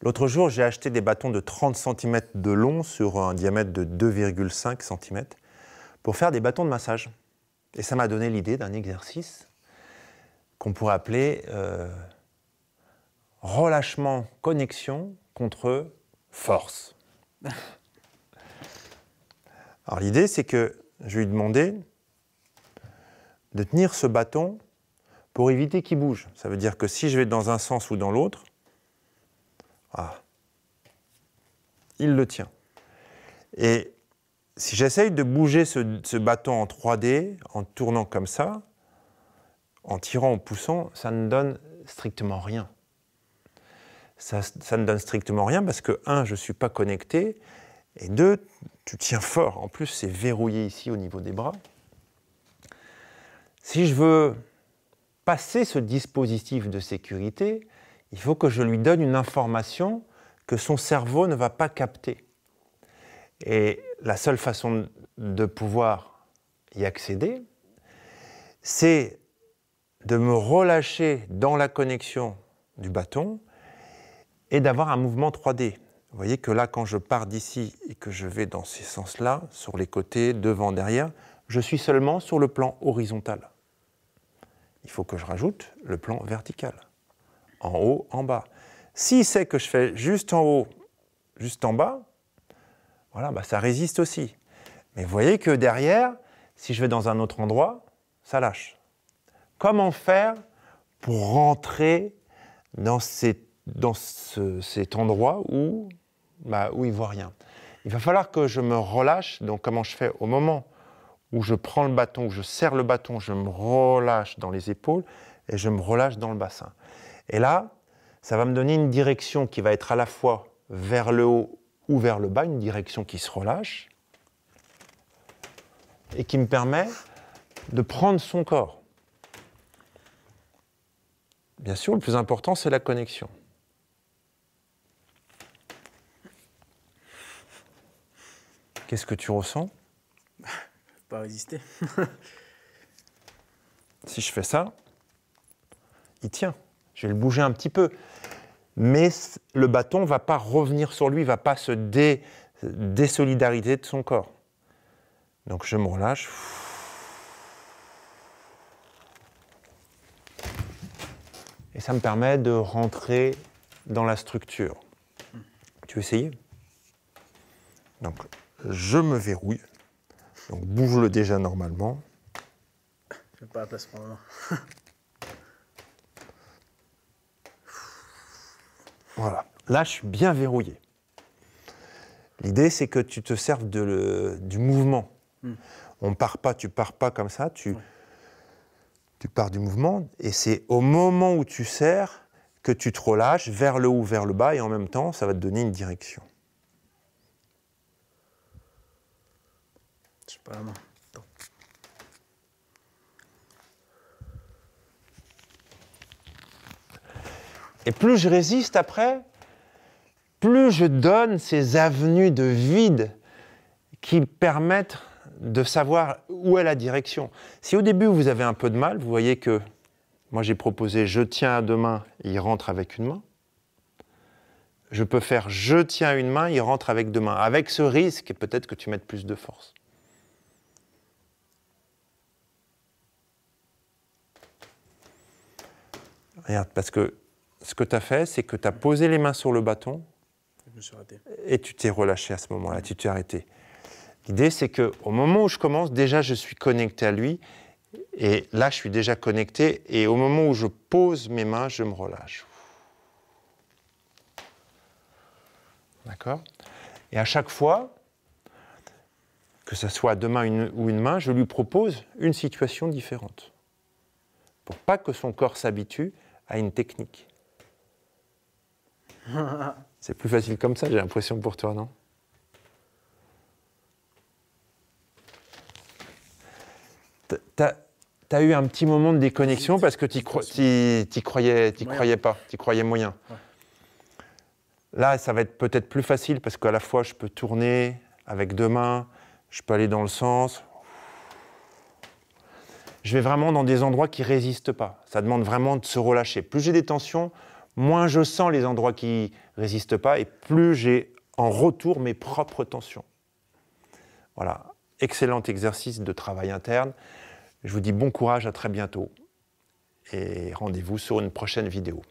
L'autre jour, j'ai acheté des bâtons de 30 cm de long sur un diamètre de 2,5 cm pour faire des bâtons de massage. Et ça m'a donné l'idée d'un exercice qu'on pourrait appeler relâchement, connexion contre force. Alors l'idée, c'est que je lui ai demandé de tenir ce bâton pour éviter qu'il bouge. Ça veut dire que si je vais dans un sens ou dans l'autre, il le tient. Et si j'essaye de bouger ce bâton en 3D, en tournant comme ça, en tirant, en poussant, ça ne donne strictement rien. Ça ne donne strictement rien parce que, 1, je ne suis pas connecté, et 2, tu tiens fort. En plus, c'est verrouillé ici au niveau des bras. Si je veux passer ce dispositif de sécurité, il faut que je lui donne une information que son cerveau ne va pas capter. Et la seule façon de pouvoir y accéder, c'est de me relâcher dans la connexion du bâton et d'avoir un mouvement 3D. Vous voyez que là, quand je pars d'ici et que je vais dans ces sens-là, sur les côtés, devant, derrière, je suis seulement sur le plan horizontal. Il faut que je rajoute le plan vertical. En haut, en bas. S'il sait que je fais juste en haut, juste en bas, voilà, ça résiste aussi. Mais vous voyez que derrière, si je vais dans un autre endroit, ça lâche. Comment faire pour rentrer dans cet endroit où il ne voit rien? Il va falloir que je me relâche. Donc comment je fais? Au moment où je prends le bâton, où je serre le bâton, je me relâche dans les épaules et je me relâche dans le bassin. Et là, ça va me donner une direction qui va être à la fois vers le haut ou vers le bas, une direction qui se relâche et qui me permet de prendre son corps. Bien sûr, le plus important, c'est la connexion. Qu'est-ce que tu ressens? Je ne peux pas résister. Si je fais ça, il tient. Je vais le bouger un petit peu. Mais le bâton ne va pas revenir sur lui, ne va pas se désolidariser de son corps. Donc je me relâche. Et ça me permet de rentrer dans la structure. Tu veux essayer? Donc je me verrouille. Donc bouge-le déjà normalement. Je n'ai pas la place pour le moment. Voilà, là je suis bien verrouillé. L'idée c'est que tu te serves du mouvement. On part pas, tu pars pas comme ça, tu pars du mouvement et c'est au moment où tu serres que tu te relâches vers le haut, vers le bas et en même temps ça va te donner une direction. Je sais pas la main. Attends. Et plus je résiste après, plus je donne ces avenues de vide qui permettent de savoir où est la direction. Si au début vous avez un peu de mal, vous voyez que moi j'ai proposé je tiens à deux mains, il rentre avec une main. Je peux faire je tiens à une main, il rentre avec deux mains. Avec ce risque, peut-être que tu mettes plus de force. Regarde, parce que ce que tu as fait, c'est que tu as posé les mains sur le bâton Je me suis raté. et tu t'es relâché à ce moment-là, tu t'es arrêté. L'idée, c'est qu'au moment où je commence, déjà, je suis connecté à lui. Et là, je suis déjà connecté. Et au moment où je pose mes mains, je me relâche. D'accord? Et à chaque fois, que ce soit à deux mains ou une main, je lui propose une situation différente. Pour pas que son corps s'habitue à une technique. C'est plus facile comme ça, j'ai l'impression pour toi, non? T'as eu un petit moment de déconnexion parce que t'y croyais pas, t'y croyais moyen. Ouais. Là, ça va être peut-être plus facile parce qu'à la fois, je peux tourner avec deux mains, je peux aller dans le sens. Je vais vraiment dans des endroits qui ne résistent pas. Ça demande vraiment de se relâcher. Plus j'ai des tensions, moins je sens les endroits qui ne résistent pas et plus j'ai en retour mes propres tensions. Voilà, excellent exercice de travail interne. Je vous dis bon courage, à très bientôt et rendez-vous sur une prochaine vidéo.